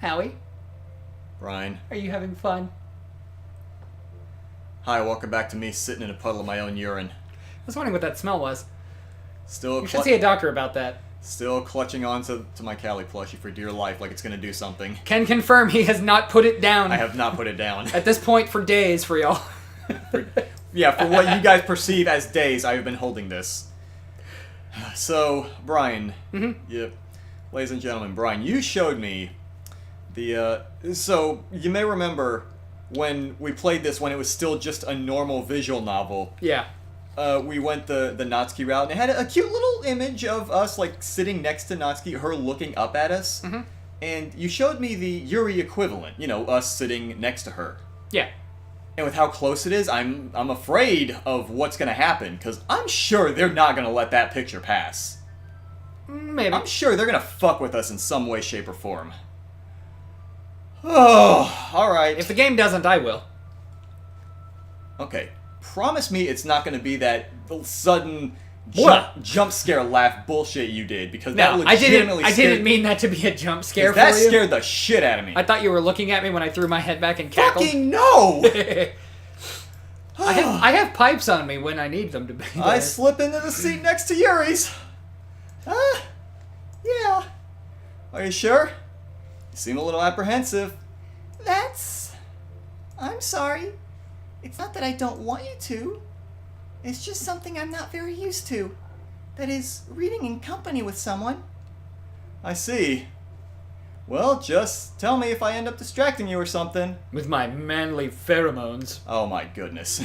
Howie, Brian. are you having fun? Hi, welcome back to me sitting in a puddle of my own urine. I was wondering what that smell was. Still You should see a doctor about that. Still clutching onto my Callie plushie for dear life like it's gonna do something. Can confirm he has not put it down. I have not put it down. At this point for days for y'all. For what you guys perceive as days, I have been holding this. So, Brian. Yep. Ladies and gentlemen, Brian, you showed me the, so, you may remember when we played this when it was still just a normal visual novel. Yeah. We went the Natsuki route, and it had a cute little image of us, like, sitting next to Natsuki, her looking up at us. Mm-hmm. And you showed me the Yuri equivalent, you know, us sitting next to her. Yeah. And with how close it is, I'm afraid of what's going to happen, because I'm sure they're not going to let that picture pass. Maybe. I'm sure they're going to fuck with us in some way, shape, or form. Oh, alright. If the game doesn't, I will. Okay. Promise me it's not going to be that sudden What? jump scare laugh bullshit you did, because No, that legitimately I didn't mean that to be a jump scare for that you. scared the shit out of me. I thought you were looking at me when I threw my head back and cackled. Fucking no! I have pipes on me when I need them to be there. I slip into the seat next to Yuri's. Yeah. Are you sure? You seem a little apprehensive. I'm sorry. It's not that I don't want you to. It's just something I'm not very used to. That is, reading in company with someone. I see. Well, just tell me if I end up distracting you or something. With my manly pheromones. Oh my goodness.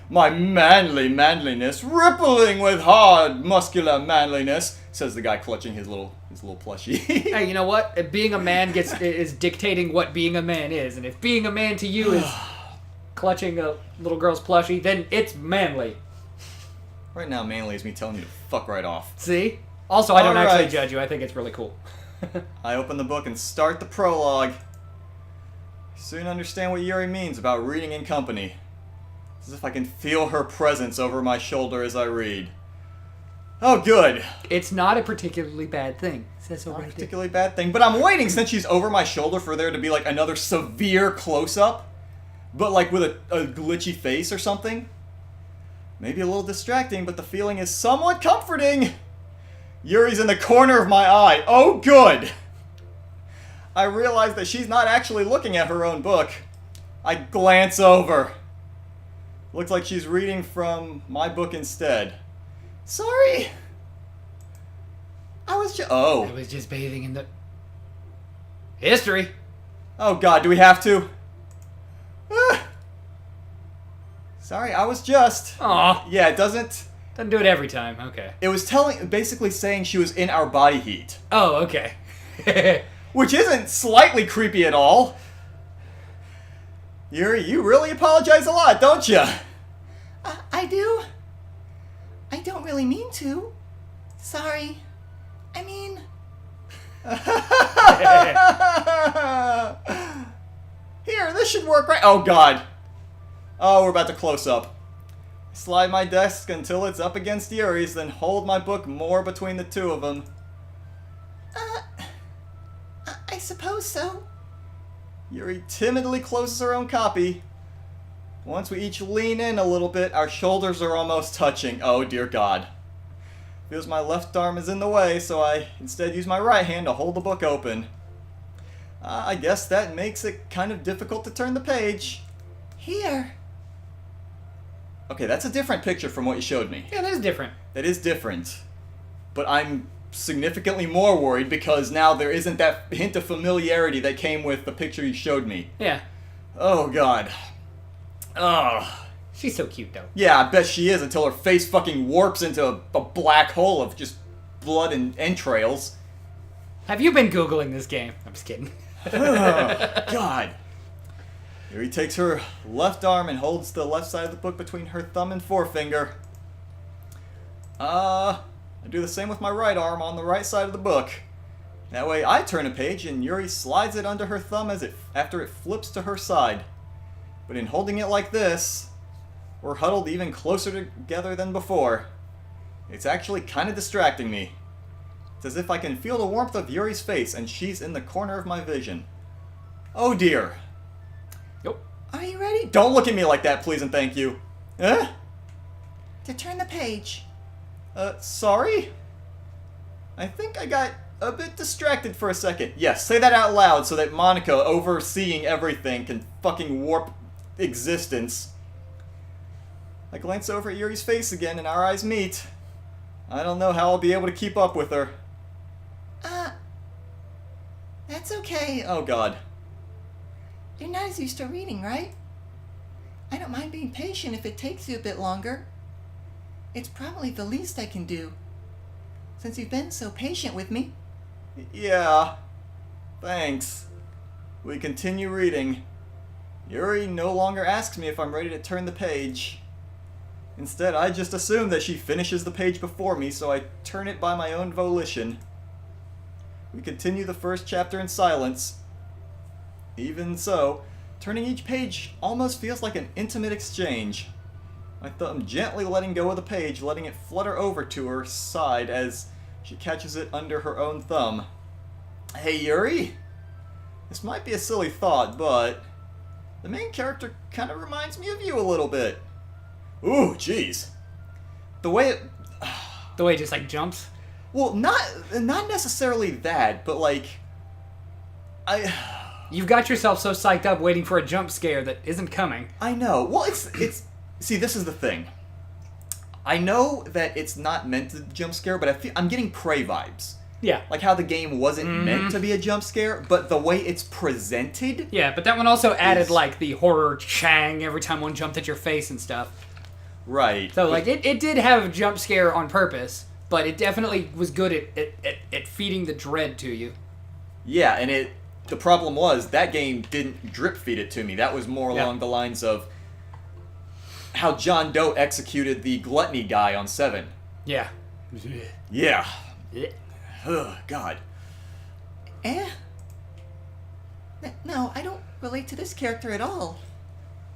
My manliness rippling with hard, muscular manliness, says the guy clutching his little plushie. Hey, you know what? If being a man is dictating what being a man is, and if being a man to you is clutching a little girl's plushie, then it's manly. Right now, manly is me telling you to fuck right off. See? Also, I don't All actually right. judge you. I think it's really cool. I open the book and start the prologue. Soon understand what Yuri means about reading in company. It's as if I can feel her presence over my shoulder as I read. Oh, good. It's not a particularly bad thing. It says so Not a right there. particularly bad thing, but I'm waiting since she's over my shoulder for there to be like another severe close-up, but like with a glitchy face or something. Maybe a little distracting, but the feeling is somewhat comforting. Yuri's in the corner of my eye. Oh, good. I realize that she's not actually looking at her own book. I glance over. Looks like she's reading from my book instead. Sorry. I was I was just bathing in the... history. Oh god, do we have to? Sorry, I was just... Aw. Yeah, it doesn't... Doesn't do it every time. Okay. It was basically saying she was in our body heat. Oh, okay. Which isn't slightly creepy at all. Yuri, you really apologize a lot, don't you? I do. I don't really mean to. Sorry. I mean... Here, this should work right... Oh god. Oh, we're about to close up. Slide my desk until it's up against Yuri's, then hold my book more between the two of them. I suppose so. Yuri timidly closes her own copy. Once we each lean in a little bit, our shoulders are almost touching. Oh dear god. Feels my left arm is in the way, so I instead use my right hand to hold the book open. I guess that makes it kind of difficult to turn the page. Here. Okay, that's a different picture from what you showed me. Yeah, that is different. That is different. But I'm significantly more worried because now there isn't that hint of familiarity that came with the picture you showed me. Yeah. Oh god. Ugh. She's so cute, though. Yeah, I bet she is until her face fucking warps into a black hole of just blood and entrails. Have you been Googling this game? I'm just kidding. Oh, God. Yuri takes her left arm and holds the left side of the book between her thumb and forefinger. I do the same with my right arm on the right side of the book. That way I turn a page and Yuri slides it under her thumb after it flips to her side. But in holding it like this, we're huddled even closer together than before. It's actually kind of distracting me. It's as if I can feel the warmth of Yuri's face and she's in the corner of my vision. Oh dear. Yep. Are you ready Don't look at me like that, please and thank you. Eh? to turn the page? Sorry? I think I got a bit distracted for a second. Yes, say that out loud so that Monica, overseeing everything, can fucking warp existence. I glance over at Yuri's face again and our eyes meet. I don't know how I'll be able to keep up with her. That's okay. Oh god. You're not as used to reading, right? I don't mind being patient if it takes you a bit longer. It's probably the least I can do, since you've been so patient with me. Yeah. Thanks. We continue reading. Yuri no longer asks me if I'm ready to turn the page. Instead, I just assume that she finishes the page before me, so I turn it by my own volition. We continue the first chapter in silence. Even so, turning each page almost feels like an intimate exchange. My thumb gently letting go of the page, letting it flutter over to her side as she catches it under her own thumb. Hey, Yuri? This might be a silly thought, but the main character kind of reminds me of you a little bit. Ooh, jeez. The way it... The way it just like jumps. Well, not necessarily that, but like... You've got yourself so psyched up waiting for a jump scare that isn't coming. I know. Well, it's... See, this is the thing. I know that it's not meant to jump scare, but I'm getting Prey vibes. Yeah. Like how the game wasn't meant to be a jump scare, but the way it's presented... Yeah, but that one also added like the horror chang every time one jumped at your face and stuff. Right. So like it did have a jump scare on purpose, but it definitely was good at feeding the dread to you. Yeah, and the problem was that game didn't drip feed it to me. That was more along the lines of how John Doe executed the gluttony guy on 7. Yeah. Yeah. Ugh, God. No, I don't relate to this character at all.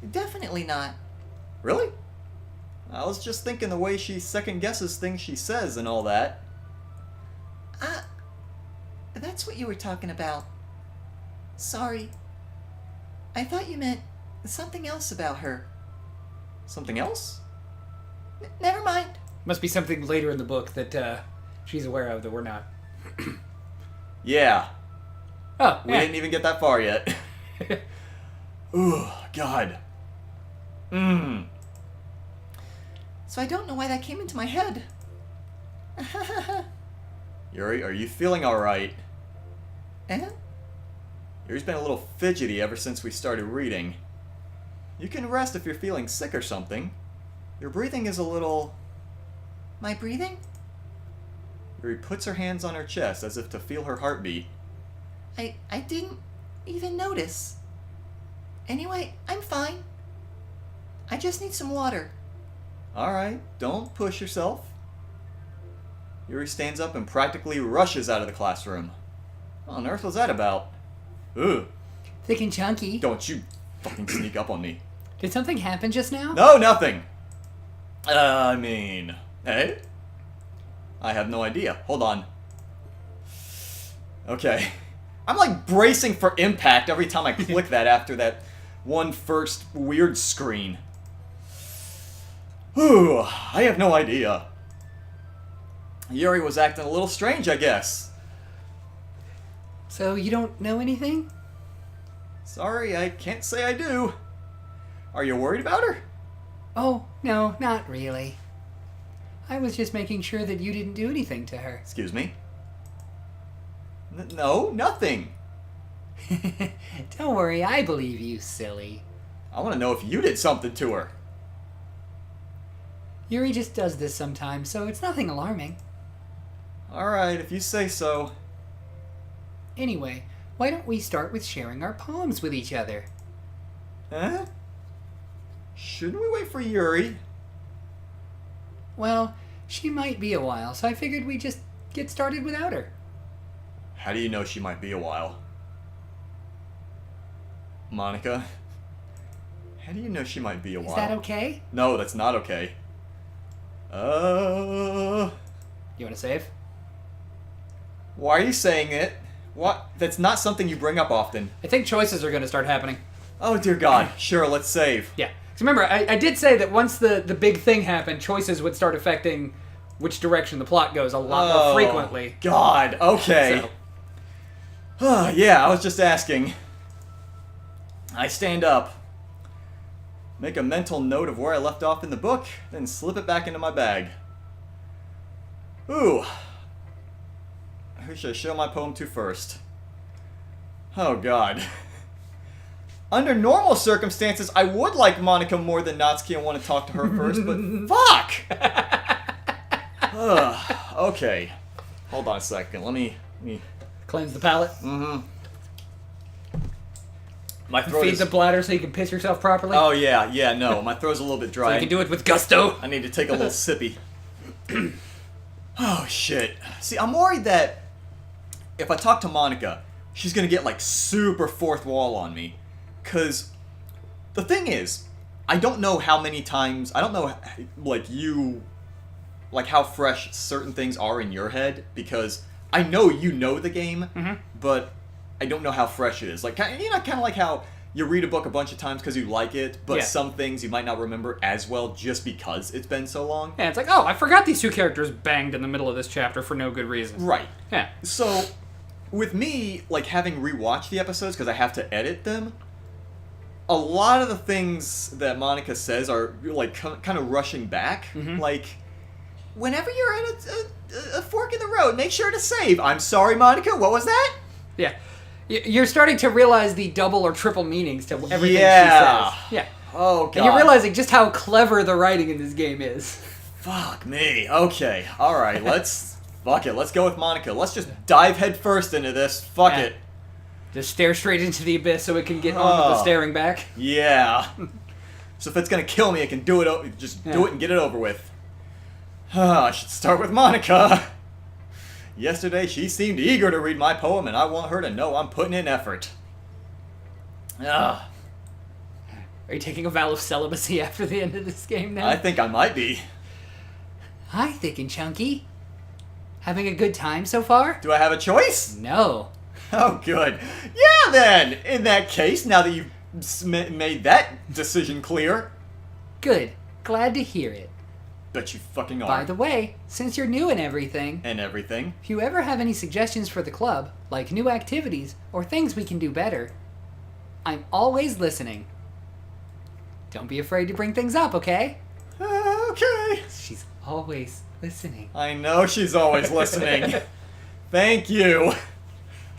Definitely not. Really? I was just thinking the way she second guesses things she says and all that. That's what you were talking about. Sorry. I thought you meant something else about her. Something else? Never mind. Must be something later in the book that she's aware of that we're not. Yeah. Oh, We yeah. didn't even get that far yet. Ooh, God. So I don't know why that came into my head. Yuri, are you feeling alright? Eh? Yuri's been a little fidgety ever since we started reading. You can rest if you're feeling sick or something. Your breathing is a little... My breathing? Yuri puts her hands on her chest as if to feel her heartbeat. I didn't even notice. Anyway, I'm fine. I just need some water. Alright, don't push yourself. Yuri stands up and practically rushes out of the classroom. What on earth was that about? Ugh, Thick and chunky. don't you fucking sneak up on me. Did something happen just now? No, nothing! I mean... Hey? I have no idea. Hold on. Okay. I'm like bracing for impact every time I click that after that one first weird screen. Whew, I have no idea. Yuri was acting a little strange, I guess. So you don't know anything? Sorry, I can't say I do. Are you worried about her? Oh, no, not really. I was just making sure that you didn't do anything to her. Excuse me? No, nothing. Don't worry, I believe you, silly. I want to know if you did something to her. Yuri just does this sometimes, so it's nothing alarming. Alright, if you say so. Anyway, why don't we start with sharing our poems with each other? Huh? Shouldn't we wait for Yuri? Well, she might be a while, so I figured we'd just get started without her. How do you know she might be a while? Monica? How do you know she might be a while? Is that okay? No, that's not okay. You want to save? Why are you saying it? What? That's not something you bring up often. I think choices are going to start happening. Oh, dear God. Sure, let's save. Yeah. So remember, I did say that once the big thing happened, choices would start affecting which direction the plot goes a lot more frequently. God, okay. So, Yeah, I was just asking. I stand up, make a mental note of where I left off in the book, then slip it back into my bag. Ooh. Who should I show my poem to first? Oh, God. Under normal circumstances, I would like Monica more than Natsuki and want to talk to her first, but fuck! Okay. Hold on a second. Let me... Cleanse the palate. Mm-hmm. My throat Feed is... the bladder so you can piss yourself properly. Oh, yeah, no. My throat's a little bit dry. So you can do it with gusto. I need to take a little sippy. Oh, shit. See, I'm worried that if I talk to Monica, she's gonna get, like, super fourth wall on me. Because the thing is, I don't know how many times... I don't know, like, how fresh certain things are in your head, because I know you know the game, but I don't know how fresh it is. Like, kind of like how you read a book a bunch of times because you like it, but some things you might not remember as well just because it's been so long. Yeah, it's like, oh, I forgot these two characters banged in the middle of this chapter for no good reason. Right. Yeah. So, with me, like, having rewatched the episodes because I have to edit them, a lot of the things that Monica says are, like, kind of rushing back. Like, whenever you're at a fork in the road, make sure to save. I'm sorry, Monica, what was that? Yeah. You're starting to realize the double or triple meanings to everything she Yeah. says. Yeah. Oh, God. And you're realizing just how clever the writing in this game is. Fuck me. Okay. Alright, let's... Fuck it. Let's go with Monica. Let's just dive head first into this. Fuck it. Just stare straight into the abyss so it can get on with the staring back. Yeah. So if it's gonna kill me, I can do it. Just do it and get it over with. I should start with Monica. Yesterday, she seemed eager to read my poem, and I want her to know I'm putting in effort. Are you taking a vow of celibacy after the end of this game now? I think I might be. Hi, Thick and Chunky. Having a good time so far? Do I have a choice? No. Oh, good. Yeah, then! In that case, now that you've made that decision clear. Good. Glad to hear it. Bet you fucking are. By the way, since you're new and everything, if you ever have any suggestions for the club, like new activities or things we can do better, I'm always listening. Don't be afraid to bring things up, okay? Okay. She's always listening. I know she's always listening. Thank you.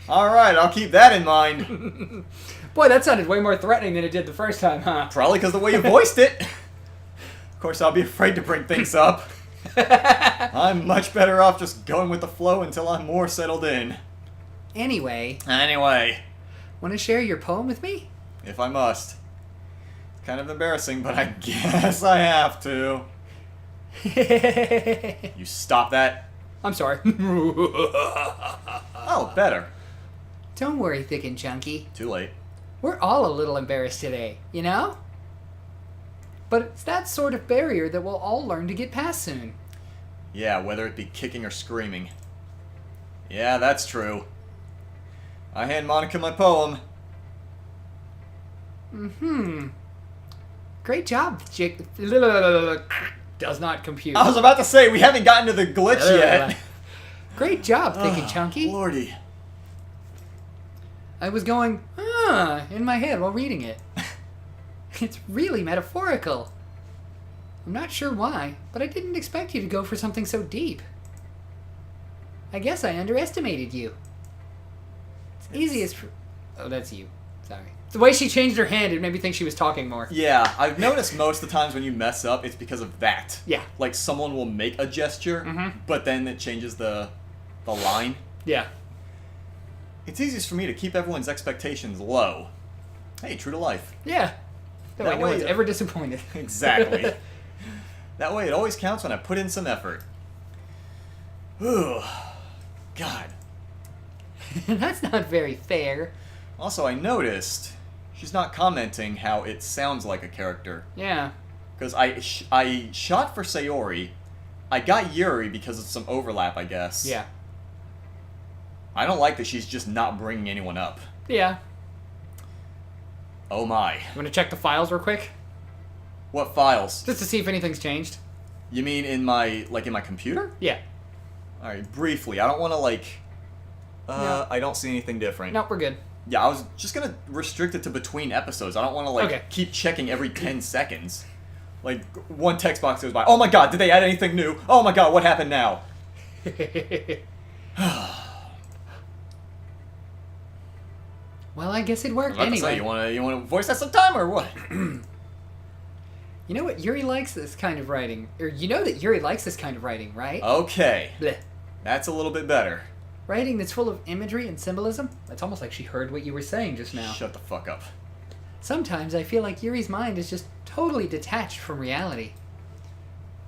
Alright, I'll keep that in mind. Boy, that sounded way more threatening than it did the first time, huh? Probably because the way you voiced it. Of course, I'll be afraid to bring things up. I'm much better off just going with the flow until I'm more settled in. Anyway, Want to share your poem with me? if I must. It's kind of embarrassing, but I guess I have to. You stop that. I'm sorry. Oh, better. Don't worry, Thick and Chunky. Too late. We're all a little embarrassed today, you know? But it's that sort of barrier that we'll all learn to get past soon. Yeah, whether it be kicking or screaming. Yeah, that's true. I hand Monica my poem. Great job, Jake. Does not compute. I was about to say, we haven't gotten to the glitch yet. Great job, Thick and Chunky. Lordy. I was going, in my head while reading it. It's really metaphorical. I'm not sure why, but I didn't expect you to go for something so deep. I guess I underestimated you. It's easiest for... Oh, that's you. Sorry. The way she changed her hand, it made me think she was talking more. Yeah, I've noticed most of the times when you mess up, it's because of that. Yeah. Like, someone will make a gesture, but then it changes the line. Yeah. It's easiest for me to keep everyone's expectations low. Hey, true to life. Yeah. That way no one's ever disappointed. Exactly. That way it always counts when I put in some effort. Ooh. God. That's not very fair. Also, I noticed she's not commenting how it sounds like a character. Yeah. Because I shot for Sayori. I got Yuri because of some overlap, I guess. Yeah. I don't like that she's just not bringing anyone up. Yeah. Oh my. You want to check the files real quick? What files? Just to see if anything's changed. You mean in my computer? Yeah. Alright, briefly. I don't want to, like... No. I don't see anything different. No, we're good. Yeah, I was just gonna restrict it to between episodes. I don't want to, like, Okay. keep checking every 10 seconds. Like, one text box goes by. Oh my god, did they add anything new? Oh my god, what happened now? Well, I guess it worked I was about to anyway. say, you wanna voice that sometime, or what? You know what? Yuri likes this kind of writing. Or you know that Yuri likes this kind of writing, right? Okay. Blech. That's a little bit better. Writing that's full of imagery and symbolism? It's almost like she heard what you were saying just now. Shut the fuck up. Sometimes I feel like Yuri's mind is just totally detached from reality.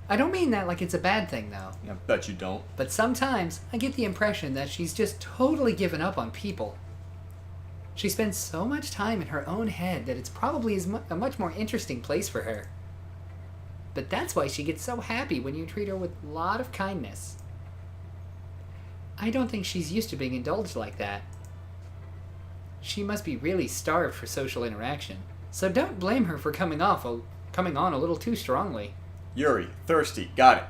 I don't mean that like it's a bad thing, though. I bet you don't. But sometimes I get the impression that she's just totally given up on people. She spends so much time in her own head that it's probably a much more interesting place for her. But that's why she gets so happy when you treat her with a lot of kindness. I don't think she's used to being indulged like that. She must be really starved for social interaction. So don't blame her for coming on a little too strongly. Yuri, thirsty. Got it.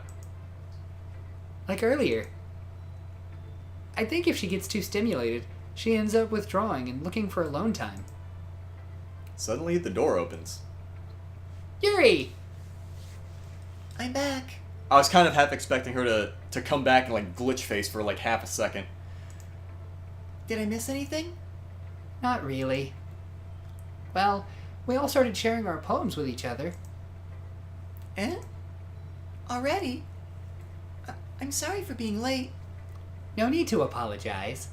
Like earlier. I think if she gets too stimulated, she ends up withdrawing and looking for alone time. Suddenly, the door opens. Yuri! I'm back. I was kind of half expecting her to come back and, like, glitch face for, like, half a second. Did I miss anything? Not really. Well, we all started sharing our poems with each other. Eh? Already? I'm sorry for being late. No need to apologize.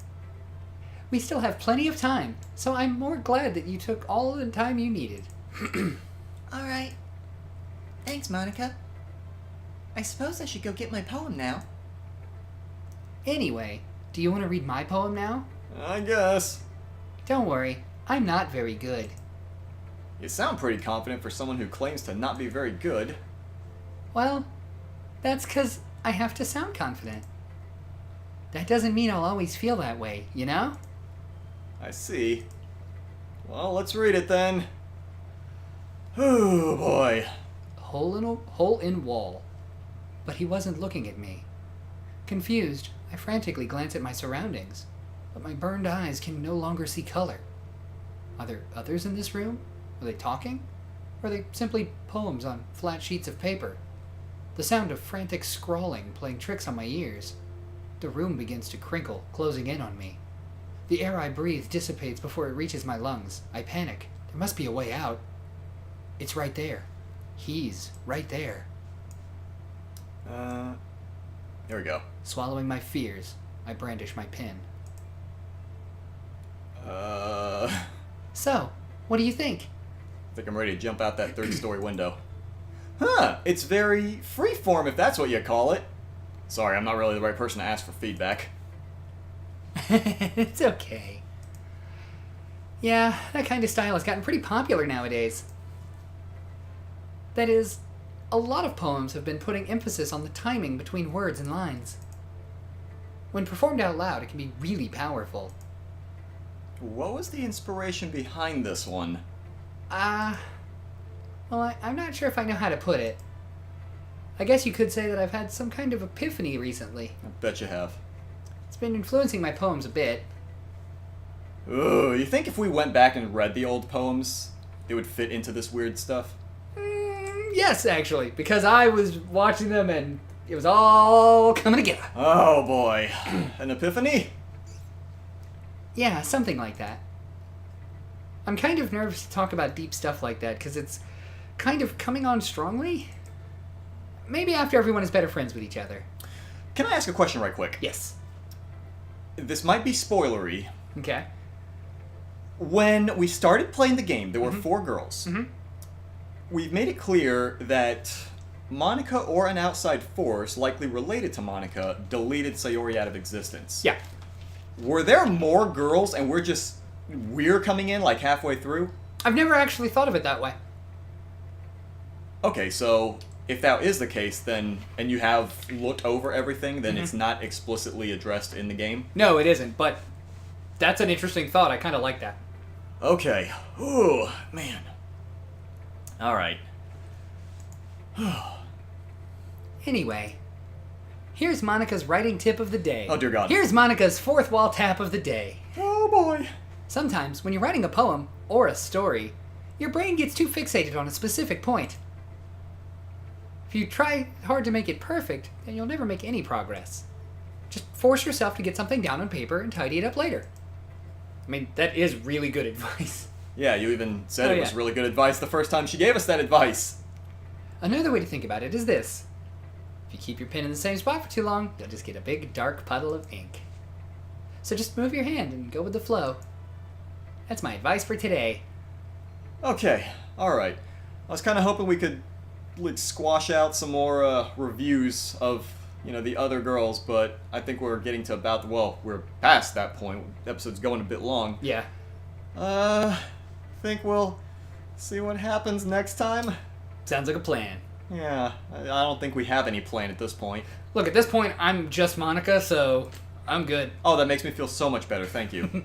We still have plenty of time, so I'm more glad that you took all the time you needed. Alright. Thanks, Monica. I suppose I should go get my poem now. Anyway, do you want to read my poem now? I guess. Don't worry, I'm not very good. You sound pretty confident for someone who claims to not be very good. Well, that's 'cause I have to sound confident. That doesn't mean I'll always feel that way, you know? I see. Well, let's read it then. Oh boy. Hole in wall. But he wasn't looking at me. Confused, I frantically glance at my surroundings, but my burned eyes can no longer see color. Are there others in this room? Are they talking? Or are they simply poems on flat sheets of paper? The sound of frantic scrawling playing tricks on my ears. The room begins to crinkle, closing in on me. The air I breathe dissipates before it reaches my lungs. I panic. There must be a way out. It's right there. He's right there. Here we go. Swallowing my fears, I brandish my pen. So, what do you think? I think I'm ready to jump out that third-story window. Huh, it's very freeform if that's what you call it. Sorry, I'm not really the right person to ask for feedback. It's okay. Yeah, that kind of style has gotten pretty popular nowadays. That is, a lot of poems have been putting emphasis on the timing between words and lines. When performed out loud, it can be really powerful. What was the inspiration behind this one? Well, I'm not sure if I know how to put it. I guess you could say that I've had some kind of epiphany recently. I bet you have. It's been influencing my poems a bit. Ooh, you think if we went back and read the old poems, it would fit into this weird stuff? Yes, actually, because I was watching them and it was all coming together. Oh boy. An epiphany? Yeah, something like that. I'm kind of nervous to talk about deep stuff like that because it's kind of coming on strongly. Maybe after everyone is better friends with each other. Can I ask a question right quick? Yes. This might be spoilery. Okay. When we started playing the game, there were 4 girls. Mm-hmm. We've made it clear that Monica or an outside force, likely related to Monica, deleted Sayori out of existence. Yeah. Were there more girls and we're coming in like halfway through? I've never actually thought of it that way. Okay, so if that is the case, then, and you have looked over everything, then it's not explicitly addressed in the game. No, it isn't, but that's an interesting thought. I kind of like that. Okay. Ooh, man. Alright. Anyway, here's Monica's writing tip of the day. Oh, dear God. Here's Monica's fourth wall tap of the day. Oh, boy. Sometimes, when you're writing a poem or a story, your brain gets too fixated on a specific point. If you try hard to make it perfect, then you'll never make any progress. Just force yourself to get something down on paper and tidy it up later. I mean, that is really good advice. Yeah, you even said Oh, it was yeah. really good advice the first time she gave us that advice. Another way to think about it is this. If you keep your pen in the same spot for too long, you'll just get a big dark puddle of ink. So just move your hand and go with the flow. That's my advice for today. Okay, alright. I was kind of hoping we could like squash out some more reviews of, you know, the other girls, but I think we're getting to about, well, we're past that point. The episode's going a bit long. Yeah. Think we'll see what happens next time. Sounds like a plan. Yeah, I don't think we have any plan at this point. Look, at this point, I'm just Monica, so I'm good. Oh, that makes me feel so much better, thank you.